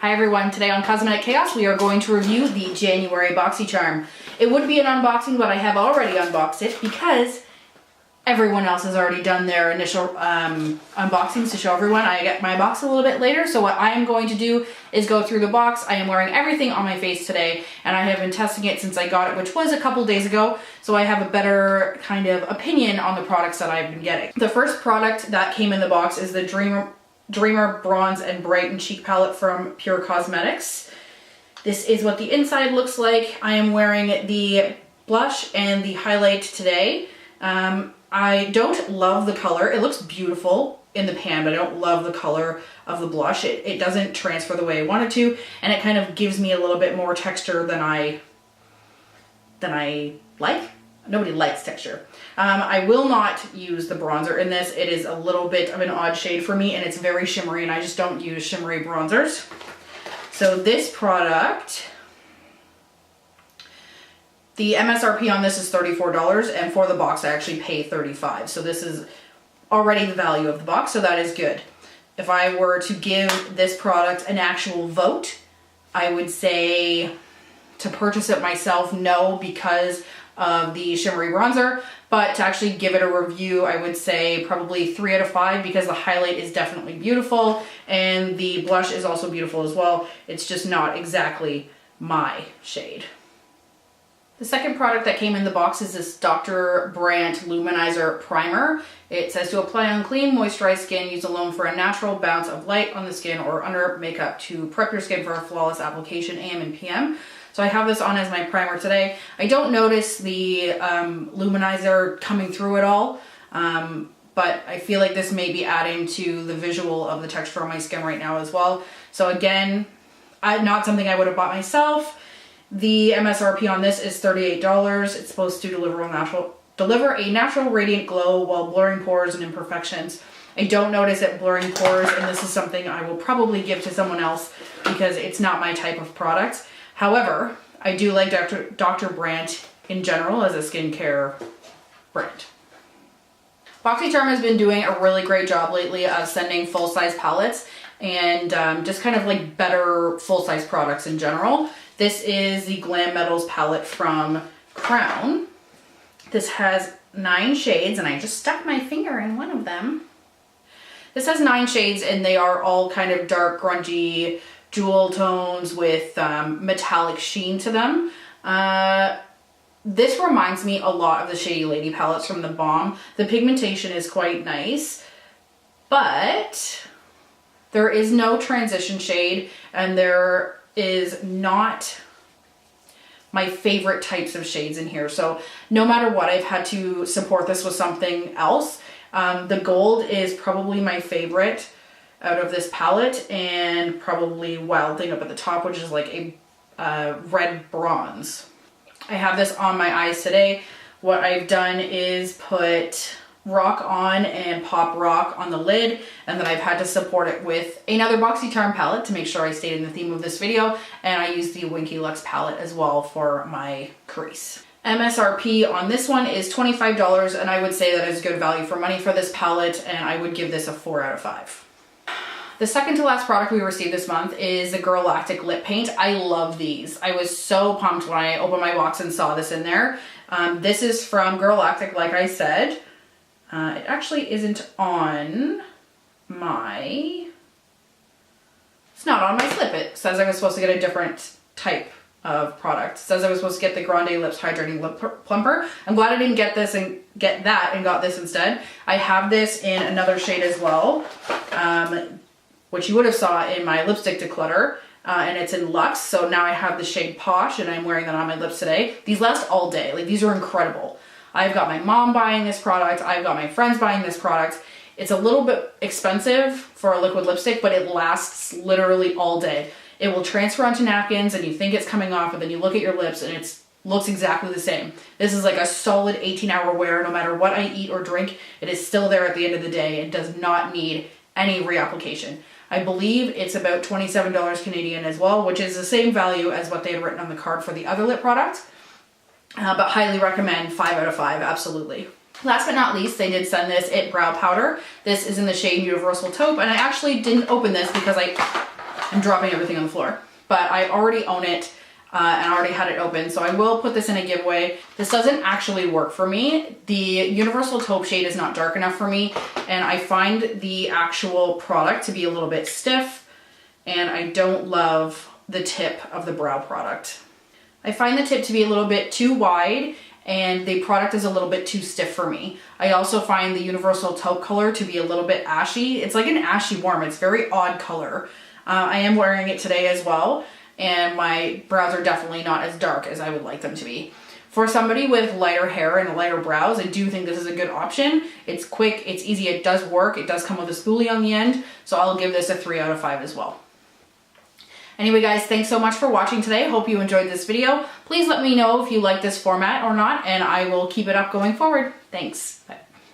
Hi everyone, today on Ccosmeticchaos we are going to review the January BoxyCharm. It would be an unboxing, but I have already unboxed it because everyone else has already done their initial unboxings to show everyone. I get my box a little bit later, so what I am going to do is go through the box. I am wearing everything on my face today, and I have been testing it since I got it, which was a couple days ago, so I have a better kind of opinion on the products that I've been getting. The first product that came in the box is the Dreamer Bronze and Brighten Cheek Palette from Pure Cosmetics. This is what the inside looks like. I am wearing the blush and the highlight today. I don't love the color. It looks beautiful in the pan, but I don't love the color of the blush. It doesn't transfer the way I want it to, and it kind of gives me a little bit more texture than I like. Nobody likes texture. I will not use the bronzer in this. It is a little bit of an odd shade for me, and it's very shimmery, and I just don't use shimmery bronzers. So this product, the MSRP on this is $34, and for the box I actually pay $35. So this is already the value of the box, so that is good. If I were to give this product an actual vote, I would say to purchase it myself, no, because of the shimmery bronzer, but to actually give it a review, I would say probably 3 out of 5 because the highlight is definitely beautiful and the blush is also beautiful as well. It's just not exactly my shade. The second product that came in the box is this Dr. Brandt Luminizer Primer. It says to apply on clean, moisturized skin, use alone for a natural bounce of light on the skin or under makeup to prep your skin for a flawless application AM and PM. So I have this on as my primer today. I don't notice the luminizer coming through at all, but I feel like this may be adding to the visual of the texture on my skin right now as well. So again, not something I would have bought myself. The MSRP on this is $38. It's supposed to deliver a natural radiant glow while blurring pores and imperfections. I don't notice it blurring pores, and this is something I will probably give to someone else because it's not my type of product. However, I do like Dr. Brandt in general as a skincare brand. BoxyCharm has been doing a really great job lately of sending full-size palettes and just kind of like better full-size products in general. This is the Glam Metals palette from Crown. This has 9 shades, and I just stuck my finger in one of them. This has 9 shades, and they are all kind of dark, grungy, jewel tones with metallic sheen to them. This reminds me a lot of the Shady Lady palettes from the Balm. The pigmentation is quite nice, but there is no transition shade, and there is not my favorite types of shades in here. So no matter what, I've had to support this with something else. The gold is probably my favorite out of this palette, and probably Wild Thing up at the top, which is like a red bronze. I have this on my eyes today. What I've done is put Rock on and Pop Rock on the lid, and then I've had to support it with another BoxyCharm palette to make sure I stayed in the theme of this video, and I used the Winky Lux palette as well for my crease. MSRP on this one is $25, and I would say that is good value for money for this palette, and I would give this a 4 out of 5. The second to last product we received this month is the Girlactic Lip Paint. I love these. I was so pumped when I opened my box and saw this in there. This is from Girlactic, like I said. It actually isn't on my... It's not on my slip. It says I was supposed to get a different type of product. It says I was supposed to get the Grande Lips Hydrating Lip Plumper. I'm glad I didn't get this and get that and got this instead. I have this in another shade as well, which you would have saw in my lipstick declutter, and it's in Luxe. So now I have the shade Posh, and I'm wearing that on my lips today. These last all day. Like, these are incredible. I've got my mom buying this product. I've got my friends buying this product. It's a little bit expensive for a liquid lipstick, but it lasts literally all day. It will transfer onto napkins, and you think it's coming off, and then you look at your lips, and it looks exactly the same. This is like a solid 18-hour wear. No matter what I eat or drink, it is still there at the end of the day. It does not need any reapplication. I believe it's about $27 Canadian as well, which is the same value as what they had written on the card for the other lip product. But highly recommend, 5 out of 5, absolutely. Last but not least, they did send this It Brow Powder. This is in the shade Universal Taupe, and I actually didn't open this because I I'm dropping everything on the floor. But I already own it and I already had it open, so I will put this in a giveaway. This doesn't actually work for me. The universal taupe shade is not dark enough for me, and I find the actual product to be a little bit stiff, and I don't love the tip of the brow product. I find the tip to be a little bit too wide, and the product is a little bit too stiff for me. I also find the universal taupe color to be a little bit ashy. It's like an ashy warm. It's a very odd color. I am wearing it today as well, and my brows are definitely not as dark as I would like them to be. For somebody with lighter hair and lighter brows, I do think this is a good option. It's quick, it's easy, it does work. It does come with a spoolie on the end, so I'll give this a 3 out of 5 as well. Anyway guys, thanks so much for watching today. Hope you enjoyed this video. Please let me know if you like this format or not, and I will keep it up going forward. Thanks. Bye.